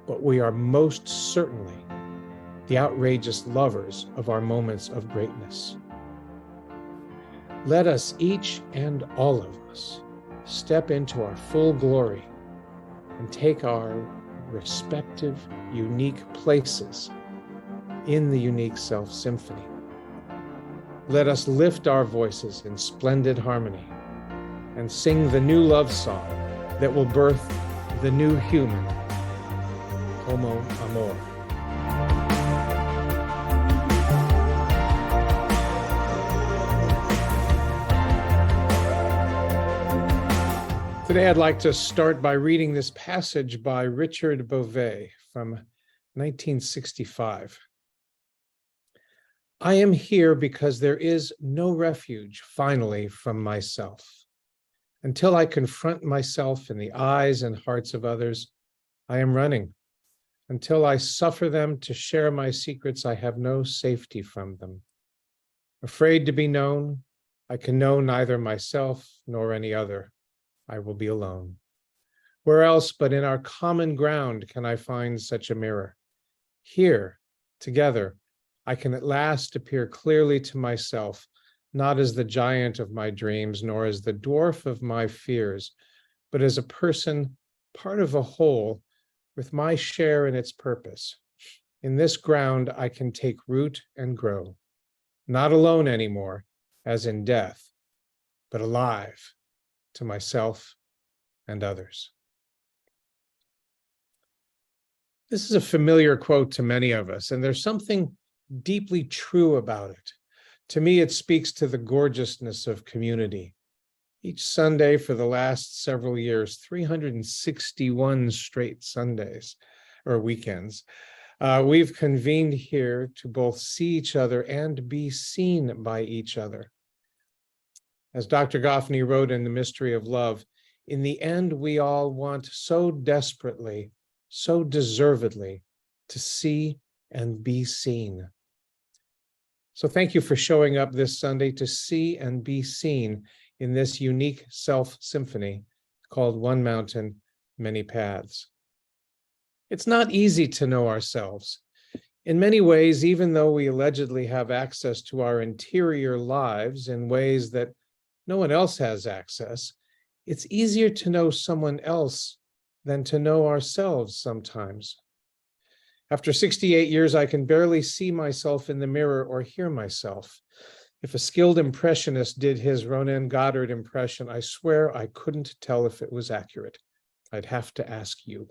but we are most certainly the outrageous lovers of our moments of greatness. Let us, each and all of us, step into our full glory and take our respective unique places in the unique self symphony. Let us lift our voices in splendid harmony and sing the new love song that will birth the new human, Homo, Amor. Today, I'd like to start by reading this passage by Richard Beauvais from 1965. I am here because there is no refuge, finally, from myself. Until I confront myself in the eyes and hearts of others, I am running. Until I suffer them to share my secrets, I have no safety from them. Afraid to be known, I can know neither myself nor any other. I will be alone. Where else but in our common ground can I find such a mirror? Here, together, I can at last appear clearly to myself, not as the giant of my dreams, nor as the dwarf of my fears, but as a person, part of a whole, with my share in its purpose. In this ground, I can take root and grow, not alone anymore, as in death, but alive to myself and others. This is a familiar quote to many of us, and there's something deeply true about it. To me, it speaks to the gorgeousness of community. Each Sunday for the last several years, 361 straight Sundays or weekends, we've convened here to both see each other and be seen by each other. As Dr. Gafni wrote in The Mystery of Love, in the end, we all want so desperately, so deservedly, to see and be seen. So thank you for showing up this Sunday to see and be seen in this unique self-symphony called One Mountain, Many Paths. It's not easy to know ourselves. In many ways, even though we allegedly have access to our interior lives in ways that no one else has access, it's easier to know someone else than to know ourselves sometimes. After 68 years, I can barely see myself in the mirror or hear myself. If a skilled impressionist did his Ronen Goddard impression, I swear I couldn't tell if it was accurate. I'd have to ask you.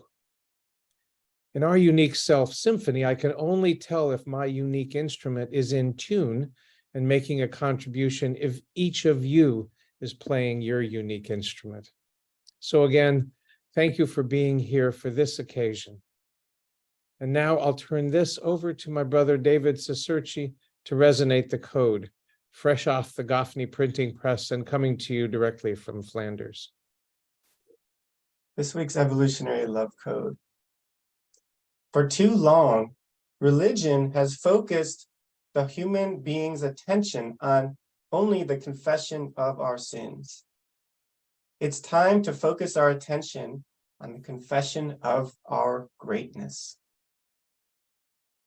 In our unique self-symphony, I can only tell if my unique instrument is in tune and making a contribution if each of you is playing your unique instrument. So again, thank you for being here for this occasion. And now I'll turn this over to my brother David Cicerci to resonate the code, fresh off the Gafni printing press and coming to you directly from Flanders. This week's evolutionary love code. For too long, religion has focused the human being's attention on only the confession of our sins. It's time to focus our attention on the confession of our greatness.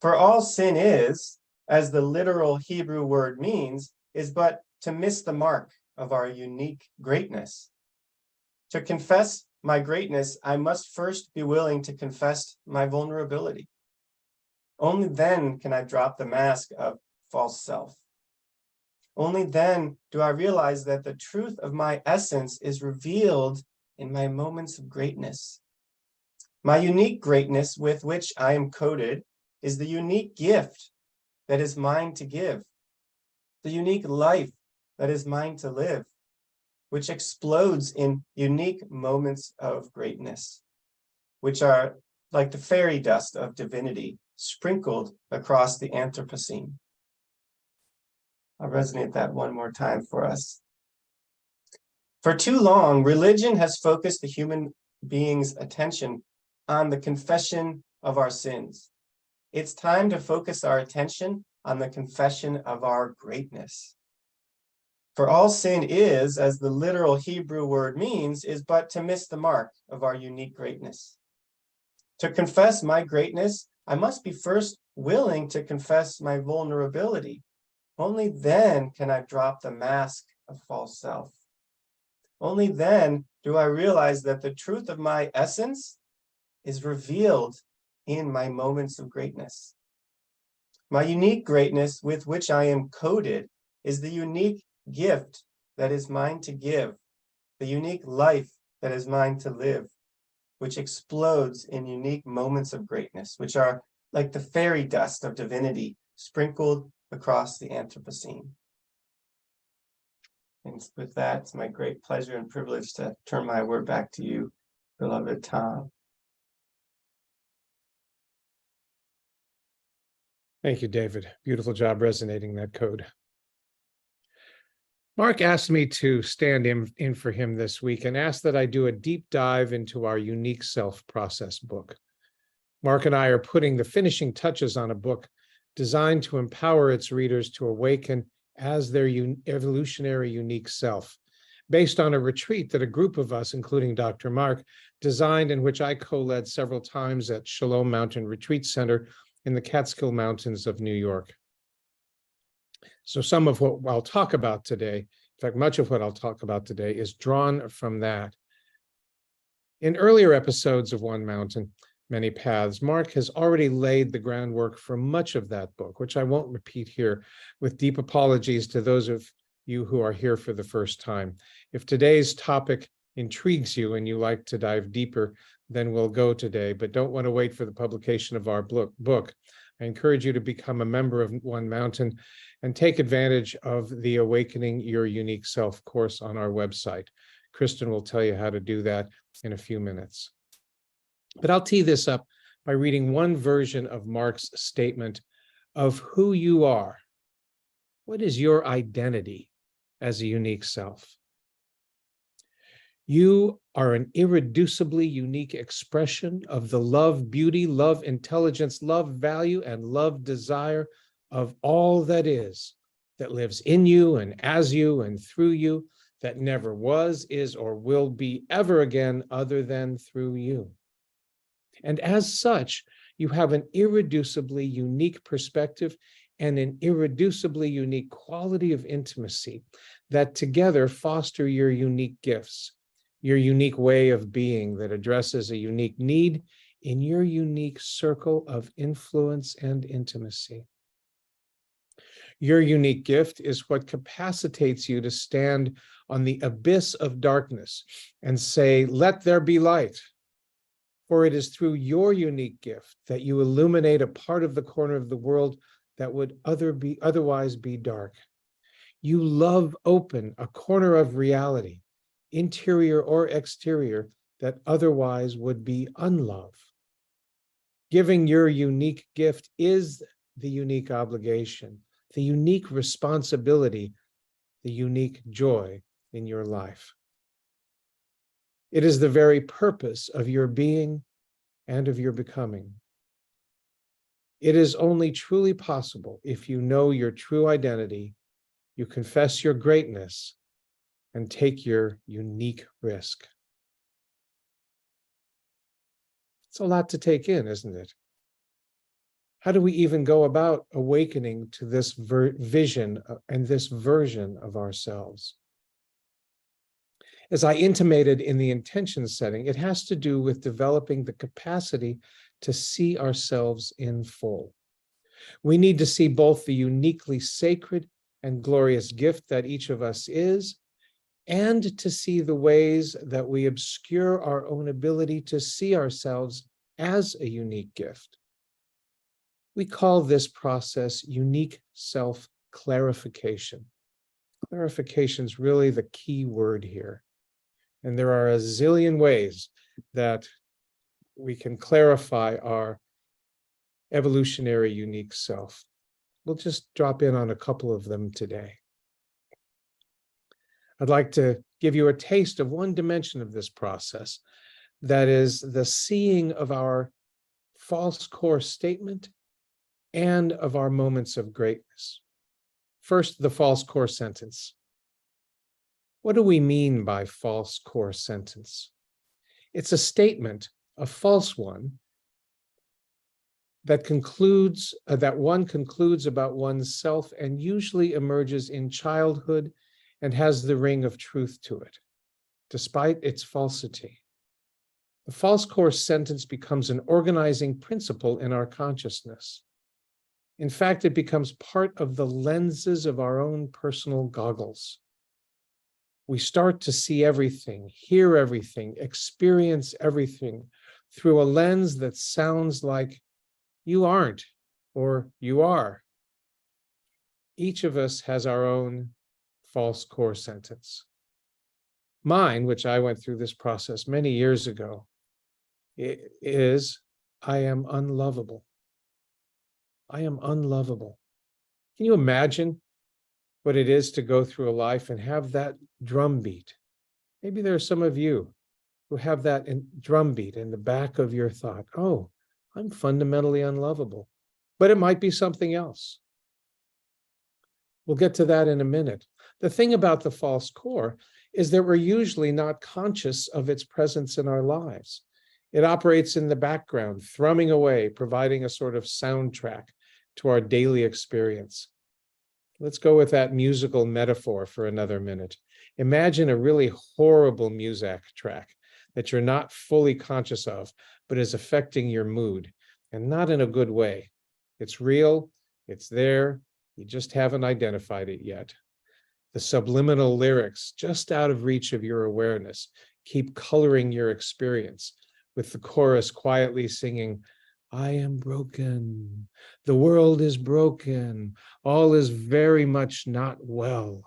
For all sin is, as the literal Hebrew word means, is but to miss the mark of our unique greatness. To confess my greatness, I must first be willing to confess my vulnerability. Only then can I drop the mask of false self. Only then do I realize that the truth of my essence is revealed in my moments of greatness. My unique greatness with which I am coded is the unique gift that is mine to give, the unique life that is mine to live, which explodes in unique moments of greatness, which are like the fairy dust of divinity sprinkled across the Anthropocene. I'll resonate that one more time for us. For too long, religion has focused the human being's attention on the confession of our sins. It's time to focus our attention on the confession of our greatness. For all sin is, as the literal Hebrew word means, is but to miss the mark of our unique greatness. To confess my greatness, I must be first willing to confess my vulnerability. Only then can I drop the mask of false self. Only then do I realize that the truth of my essence is revealed in my moments of greatness. My unique greatness with which I am coded is the unique gift that is mine to give, the unique life that is mine to live, which explodes in unique moments of greatness, which are like the fairy dust of divinity sprinkled across the Anthropocene. And with that, it's my great pleasure and privilege to turn my word back to you, beloved Tom. Thank you, David. Beautiful job resonating that code. Marc asked me to stand in for him this week and asked that I do a deep dive into our Unique Self Process book. Marc and I are putting the finishing touches on a book designed to empower its readers to awaken as their evolutionary unique self, based on a retreat that a group of us, including Dr. Marc, designed, in which I co-led several times at Shalom Mountain Retreat Center in the Catskill Mountains of New York. So some of what I'll talk about today, in fact, much of what I'll talk about today, is drawn from that. In earlier episodes of One Mountain, Many Paths, Marc has already laid the groundwork for much of that book, which I won't repeat here, with deep apologies to those of you who are here for the first time. If today's topic intrigues you and you like to dive deeper, then we'll go today, but don't want to wait for the publication of our book. I encourage you to become a member of One Mountain and take advantage of the Awakening Your Unique Self course on our website. Kristen will tell you how to do that in a few minutes. But I'll tee this up by reading one version of Marc's statement of who you are. What is your identity as a unique self? You are an irreducibly unique expression of the love, beauty, love, intelligence, love, value, and love, desire of all that is, that lives in you and as you and through you, that never was, is, or will be ever again other than through you. And as such, you have an irreducibly unique perspective and an irreducibly unique quality of intimacy that together foster your unique gifts, your unique way of being that addresses a unique need in your unique circle of influence and intimacy. Your unique gift is what capacitates you to stand on the abyss of darkness and say, "Let there be light." For it is through your unique gift that you illuminate a part of the corner of the world that would otherwise be dark. You love open a corner of reality, interior or exterior, that otherwise would be unlove. Giving your unique gift is the unique obligation, the unique responsibility, the unique joy in your life. It is the very purpose of your being and of your becoming. It is only truly possible if you know your true identity, you confess your greatness, and take your unique risk. It's a lot to take in, isn't it? How do we even go about awakening to this vision and this version of ourselves? As I intimated in the intention setting, it has to do with developing the capacity to see ourselves in full. We need to see both the uniquely sacred and glorious gift that each of us is, and to see the ways that we obscure our own ability to see ourselves as a unique gift. We call this process unique self-clarification. Clarification is really the key word here. And there are a zillion ways that we can clarify our evolutionary unique self. We'll just drop in on a couple of them today. I'd like to give you a taste of one dimension of this process, that is the seeing of our false core statement and of our moments of greatness. First, the false core sentence. What do we mean by false core sentence? It's a statement, a false one, that one concludes about oneself and usually emerges in childhood and has the ring of truth to it, despite its falsity. The false core sentence becomes an organizing principle in our consciousness. In fact, it becomes part of the lenses of our own personal goggles. We start to see everything, hear everything, experience everything through a lens that sounds like you aren't or you are. Each of us has our own false core sentence. Mine, which I went through this process many years ago, is I am unlovable. I am unlovable. Can you imagine what it is to go through a life and have that drumbeat? Maybe there are some of you who have that drumbeat in the back of your thought. Oh, I'm fundamentally unlovable. But it might be something else. We'll get to that in a minute. The thing about the false core is that we're usually not conscious of its presence in our lives. It operates in the background, thrumming away, providing a sort of soundtrack to our daily experience. Let's go with that musical metaphor for another minute. Imagine a really horrible music track that you're not fully conscious of, but is affecting your mood, and not in a good way. It's real, it's there, you just haven't identified it yet. The subliminal lyrics, just out of reach of your awareness, keep coloring your experience, with the chorus quietly singing, I am broken, the world is broken, all is very much not well.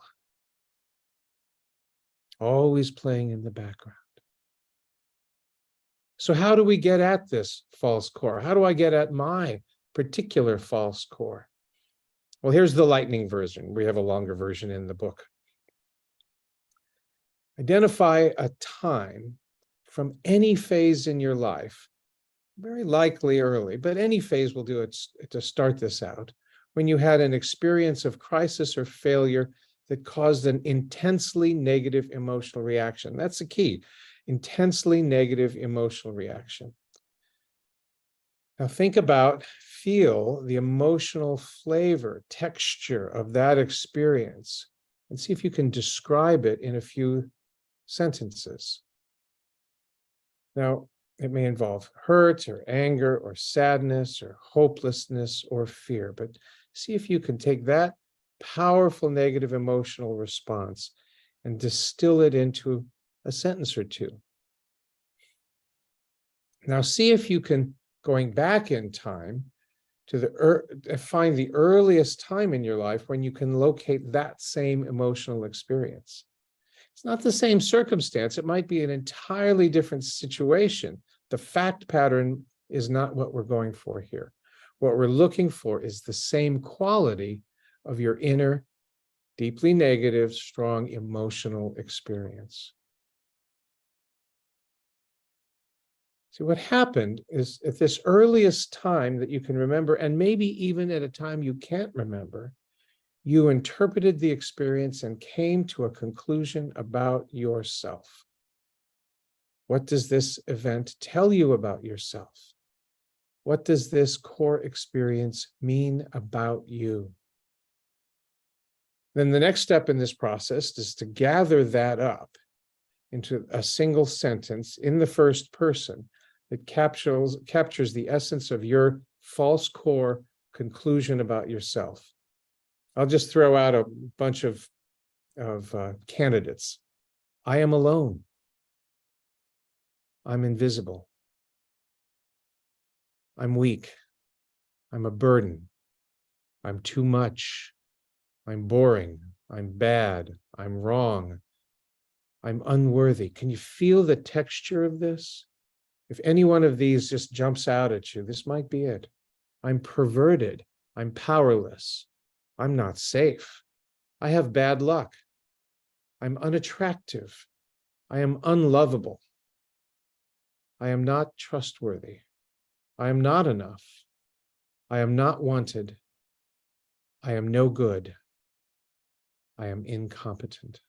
Always playing in the background. So how do we get at this false core? How do I get at my particular false core? Well, here's the lightning version. We have a longer version in the book. Identify a time from any phase in your life, very likely early, but any phase will do it to start this out, when you had an experience of crisis or failure that caused an intensely negative emotional reaction. That's the key, intensely negative emotional reaction. Now think about, feel the emotional flavor, texture of that experience, and see if you can describe it in a few sentences. Now, it may involve hurt or anger or sadness or hopelessness or fear, but see if you can take that powerful negative emotional response and distill it into a sentence or two. Now see if you can, going back in time, to find the earliest time in your life when you can locate that same emotional experience. It's not the same circumstance. It might be an entirely different situation. The fact pattern is not what we're going for here. What we're looking for is the same quality of your inner, deeply negative, strong emotional experience. See, what happened is at this earliest time that you can remember, and maybe even at a time you can't remember, you interpreted the experience and came to a conclusion about yourself. What does this event tell you about yourself? What does this core experience mean about you? Then the next step in this process is to gather that up into a single sentence in the first person that captures the essence of your false core conclusion about yourself. I'll just throw out a bunch of candidates. I am alone. I'm invisible. I'm weak. I'm a burden. I'm too much. I'm boring. I'm bad. I'm wrong. I'm unworthy. Can you feel the texture of this? If any one of these just jumps out at you, this might be it. I'm perverted. I'm powerless. I'm not safe. I have bad luck. I'm unattractive. I am unlovable. I am not trustworthy. I am not enough. I am not wanted. I am no good. I am incompetent.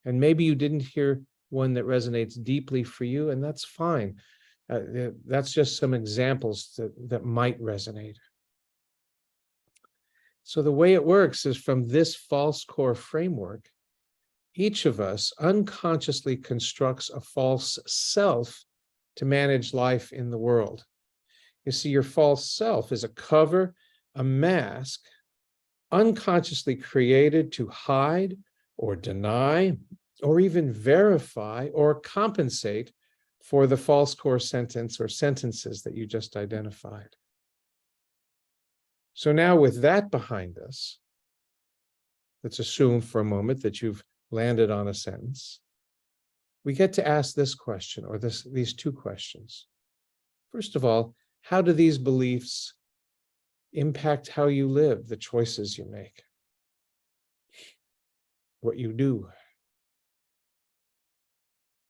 And maybe you didn't hear one that resonates deeply for you, and that's fine. That's just some examples that might resonate. So the way it works is from this false core framework, each of us unconsciously constructs a false self to manage life in the world. You see, your false self is a cover, a mask, unconsciously created to hide or deny or even verify or compensate for the false core sentence or sentences that you just identified. So now with that behind us, let's assume for a moment that you've landed on a sentence. We get to ask this question or these two questions. First of all, how do these beliefs impact how you live, the choices you make, what you do?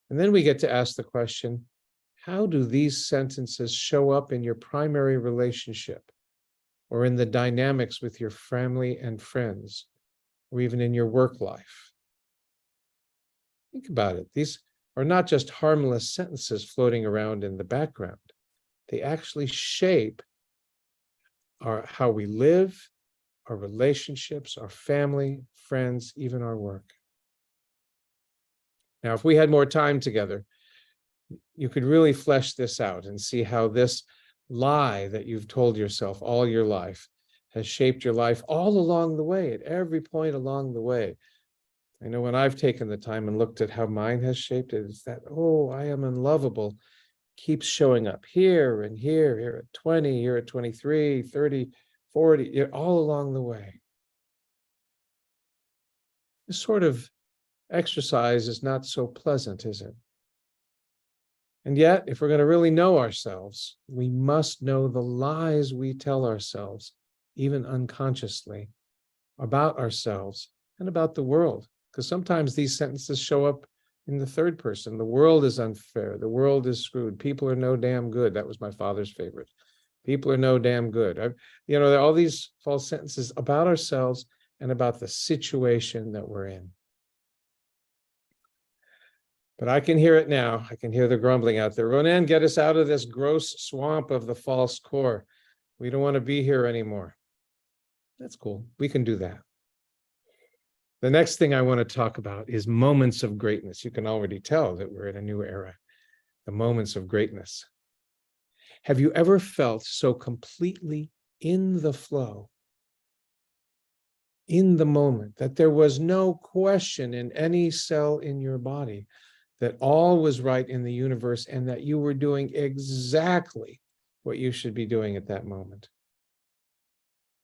And then we get to ask the question, how do these sentences show up in your primary relationship or in the dynamics with your family and friends, or even in your work life? Think about it. These are not just harmless sentences floating around in the background. They actually shape how we live, our relationships, our family, friends, even our work. Now, if we had more time together, you could really flesh this out and see how this lie that you've told yourself all your life has shaped your life all along the way, at every point along the way. I know when I've taken the time and looked at how mine has shaped it, it's that, oh, I am unlovable, keeps showing up here and here at 20, here at 23, 30, 40, all along the way. This sort of exercise is not so pleasant, is it? And yet, if we're going to really know ourselves, we must know the lies we tell ourselves, even unconsciously, about ourselves and about the world. Because sometimes these sentences show up in the third person. The world is unfair. The world is screwed. People are no damn good. That was my father's favorite. People are no damn good. There are all these false sentences about ourselves and about the situation that we're in. But I can hear it now. I can hear the grumbling out there. Ronen, get us out of this gross swamp of the false core. We don't want to be here anymore. That's cool. We can do that. The next thing I want to talk about is moments of greatness. You can already tell that we're in a new era, the moments of greatness. Have you ever felt so completely in the flow, in the moment, that there was no question in any cell in your body that all was right in the universe and that you were doing exactly what you should be doing at that moment?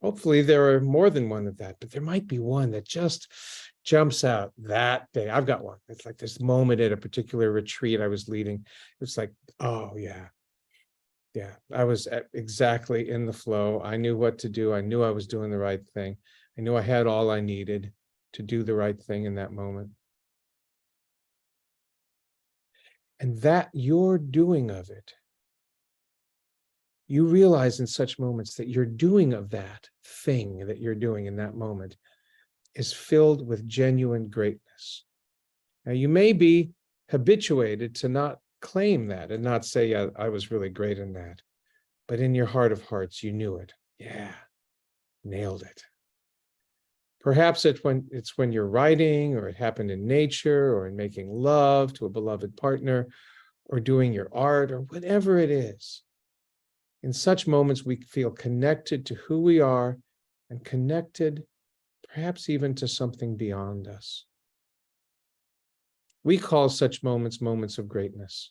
Hopefully there are more than one of that, but there might be one that just jumps out that day. I've got one. It's like this moment at a particular retreat I was leading. It's like, oh yeah. Yeah, I was exactly in the flow. I knew what to do. I knew I was doing the right thing. I knew I had all I needed to do the right thing in that moment. And that your doing of it, you realize in such moments that your doing of that thing that you're doing in that moment is filled with genuine greatness. Now, you may be habituated to not claim that and not say, yeah, I was really great in that. But in your heart of hearts, you knew it. Yeah, nailed it. Perhaps it's when you're writing, or it happened in nature, or in making love to a beloved partner, or doing your art, or whatever it is. In such moments, we feel connected to who we are and connected perhaps even to something beyond us. We call such moments moments of greatness.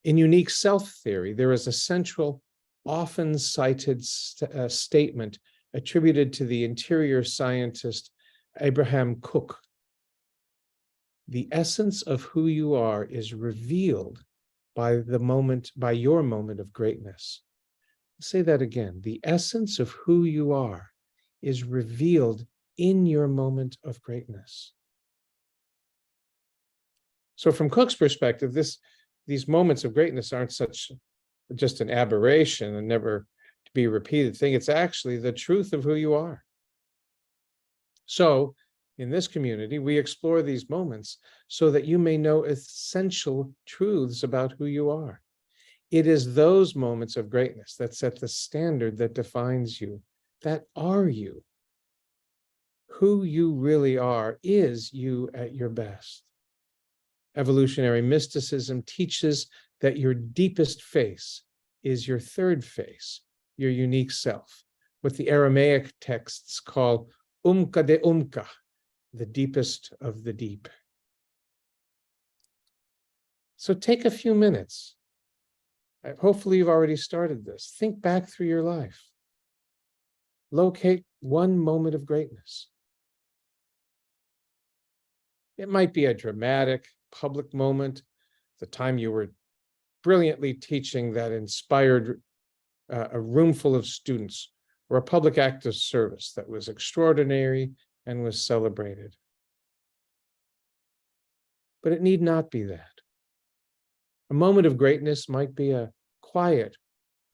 In unique self theory, there is a central, often cited statement attributed to the interior scientist Abraham Cook. The essence of who you are is revealed by your moment of greatness. I'll say that again. The essence of who you are is revealed in your moment of greatness. So from Cook's perspective, these moments of greatness aren't just an aberration and never to be repeated thing. It's actually the truth of who you are. So in this community, we explore these moments so that you may know essential truths about who you are. It is those moments of greatness that set the standard that defines you, that are you. Who you really are is you at your best. Evolutionary mysticism teaches that your deepest face is your third face, your unique self, what the Aramaic texts call umka de umka, the deepest of the deep. So take a few minutes. Hopefully you've already started this. Think back through your life. Locate one moment of greatness. It might be a dramatic public moment, the time you were brilliantly teaching that inspired a room full of students, or a public act of service that was extraordinary and was celebrated. But it need not be that. A moment of greatness might be a quiet,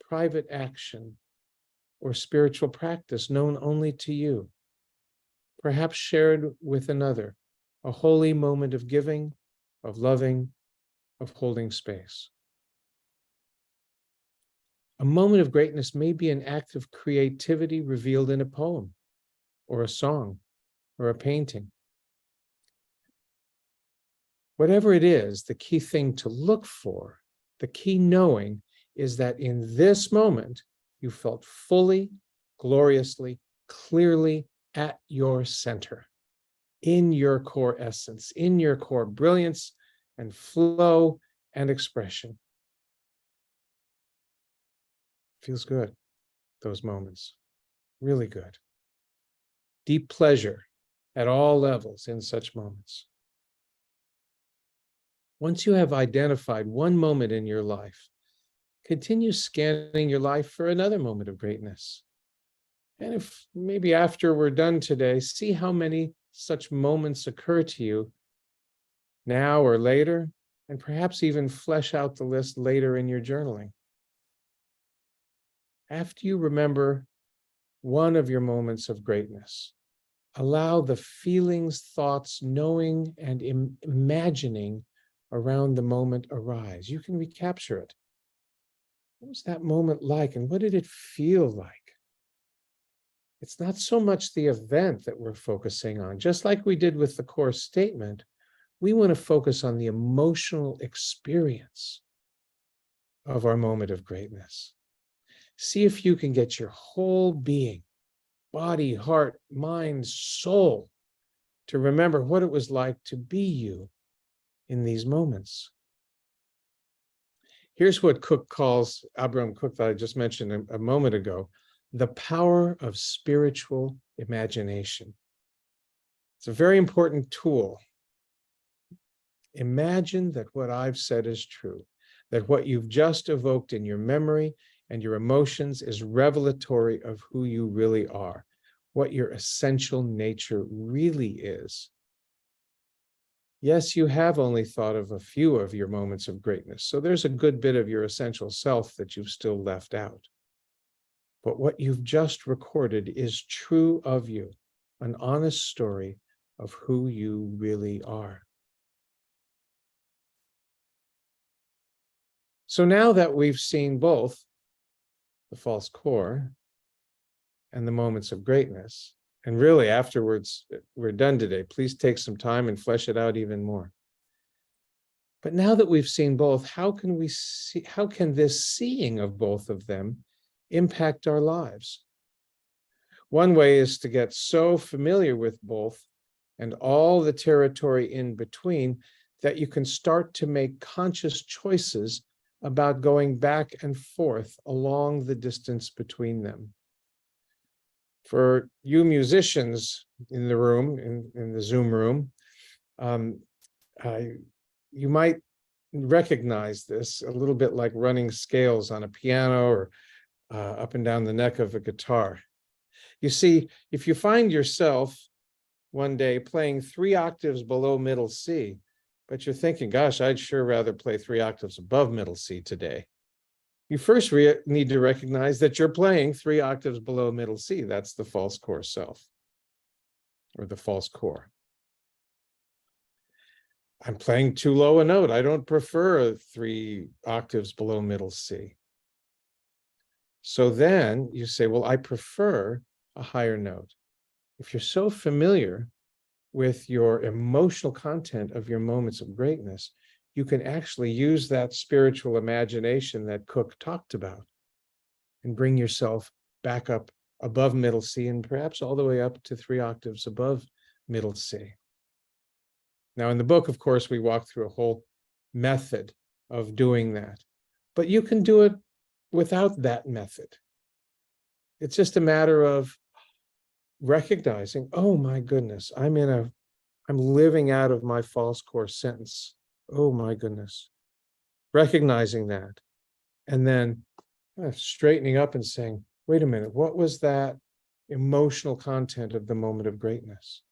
private action or spiritual practice known only to you, perhaps shared with another, a holy moment of giving, of loving, of holding space. A moment of greatness may be an act of creativity revealed in a poem, or a song, or a painting. Whatever it is, the key thing to look for, the key knowing, is that in this moment, you felt fully, gloriously, clearly at your center, in your core essence, in your core brilliance and flow and expression. Feels good, those moments, really good. Deep pleasure at all levels in such moments. Once you have identified one moment in your life, continue scanning your life for another moment of greatness. And if maybe after we're done today, see how many such moments occur to you now or later, and perhaps even flesh out the list later in your journaling. After you remember one of your moments of greatness, allow the feelings, thoughts, knowing, and imagining around the moment arise. You can recapture it. What was that moment like, and what did it feel like? It's not so much the event that we're focusing on. Just like we did with the core statement, we want to focus on the emotional experience of our moment of greatness. See if you can get your whole being, body, heart, mind, soul, to remember what it was like to be you in these moments. Here's what Cook calls, Abraham Cook, that I just mentioned a moment ago, the power of spiritual imagination. It's a very important tool. Imagine that what I've said is true, that what you've just evoked in your memory and your emotions is revelatory of who you really are, what your essential nature really is. Yes, you have only thought of a few of your moments of greatness, so there's a good bit of your essential self that you've still left out. But what you've just recorded is true of you, an honest story of who you really are. So now that we've seen both the false core and the moments of greatness, and really afterwards, we're done today, please take some time and flesh it out even more. But now that we've seen both, how can this seeing of both of them impact our lives? One way is to get so familiar with both and all the territory in between that you can start to make conscious choices about going back and forth along the distance between them. For you musicians in the room, in the Zoom room, you might recognize this a little bit like running scales on a piano or up and down the neck of a guitar. You see, if you find yourself one day playing 3 octaves below middle C, but you're thinking, gosh, I'd sure rather play 3 octaves above middle C today. You first need to recognize that you're playing 3 octaves below middle C. That's the false core self, or the false core. I'm playing too low a note. I don't prefer 3 octaves below middle C. So then you say, well, I prefer a higher note. If you're so familiar with your emotional content of your moments of greatness, you can actually use that spiritual imagination that Cook talked about and bring yourself back up above middle C and perhaps all the way up to 3 octaves above middle C. Now, in the book, of course, we walk through a whole method of doing that, but you can do it without that method. It's just a matter of recognizing, oh my goodness, I'm living out of my false core sentence. Oh my goodness. Recognizing that, and then straightening up and saying, wait a minute, what was that emotional content of the moment of greatness?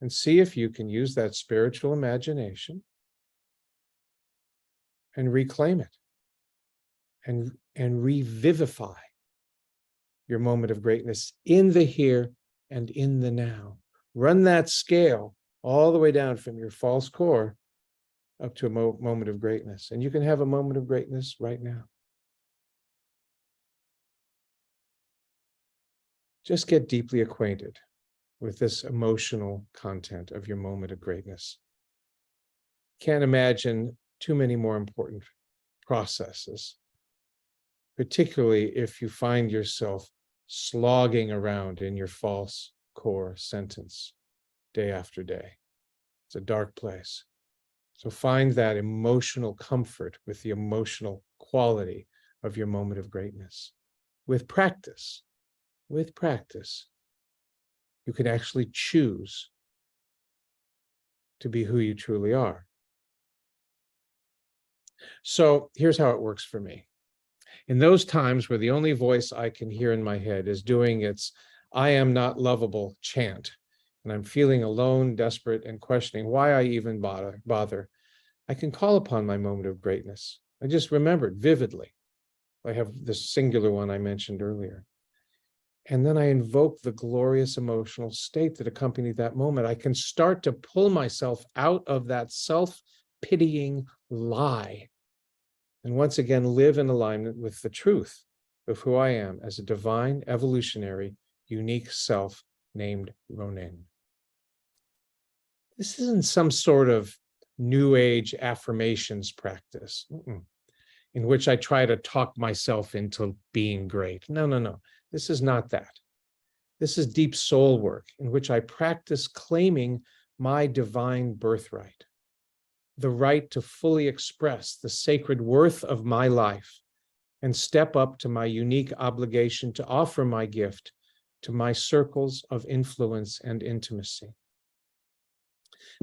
And see if you can use that spiritual imagination and reclaim it and revivify your moment of greatness in the here and in the now. Run that scale all the way down from your false core up to a moment of greatness. And you can have a moment of greatness right now. Just get deeply acquainted with this emotional content of your moment of greatness. Can't imagine too many more important processes, particularly if you find yourself slogging around in your false core sentence day after day. It's a dark place. So find that emotional comfort with the emotional quality of your moment of greatness. With practice, you can actually choose to be who you truly are. So here's how it works for me. In those times where the only voice I can hear in my head is doing its "I am not lovable" chant, and I'm feeling alone, desperate, and questioning why I even bother, I can call upon my moment of greatness. I just remembered vividly. I have this singular one I mentioned earlier. And then I invoke the glorious emotional state that accompanied that moment. I can start to pull myself out of that self-pitying lie and once again live in alignment with the truth of who I am as a divine, evolutionary, unique self named Ronen. This isn't some sort of New Age affirmations practice in which I try to talk myself into being great. No. This is not that. This is deep soul work in which I practice claiming my divine birthright, the right to fully express the sacred worth of my life and step up to my unique obligation to offer my gift to my circles of influence and intimacy.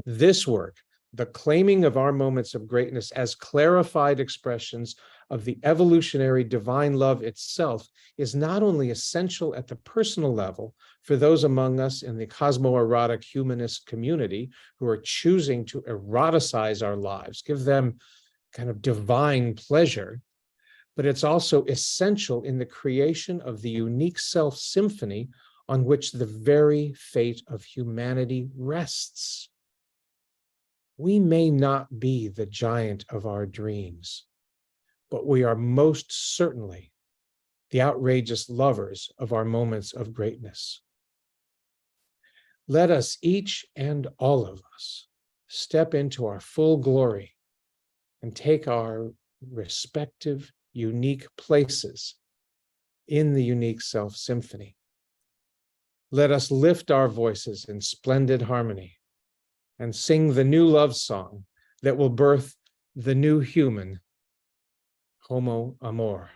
This work, the claiming of our moments of greatness as clarified expressions of the evolutionary divine love itself, is not only essential at the personal level for those among us in the cosmoerotic humanist community who are choosing to eroticize our lives, give them kind of divine pleasure, but it's also essential in the creation of the unique self-symphony on which the very fate of humanity rests. We may not be the giant of our dreams, but we are most certainly the outrageous lovers of our moments of greatness. Let us, each and all of us, step into our full glory and take our respective unique places in the unique self-symphony. Let us lift our voices in splendid harmony and sing the new love song that will birth the new human, Homo, Amor.